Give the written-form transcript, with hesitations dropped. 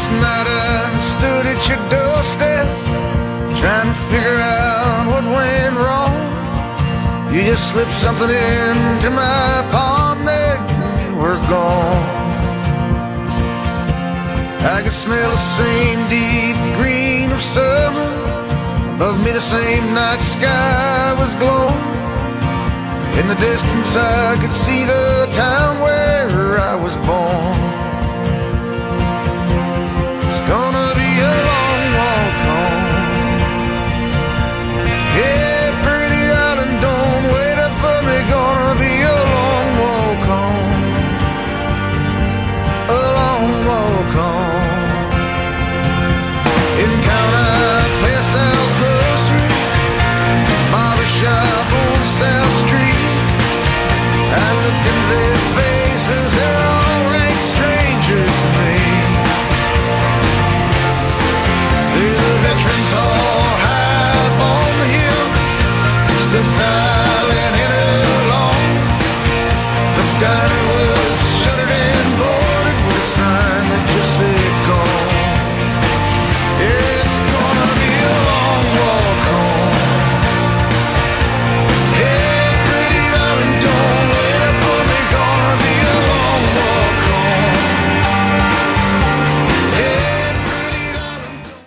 Last night I stood at your doorstep, trying to figure out what went wrong. You just slipped something into my palm, then you were gone. I could smell the same deep green of summer. Above me the same night sky was glowing. In the distance I could see the town where I was born.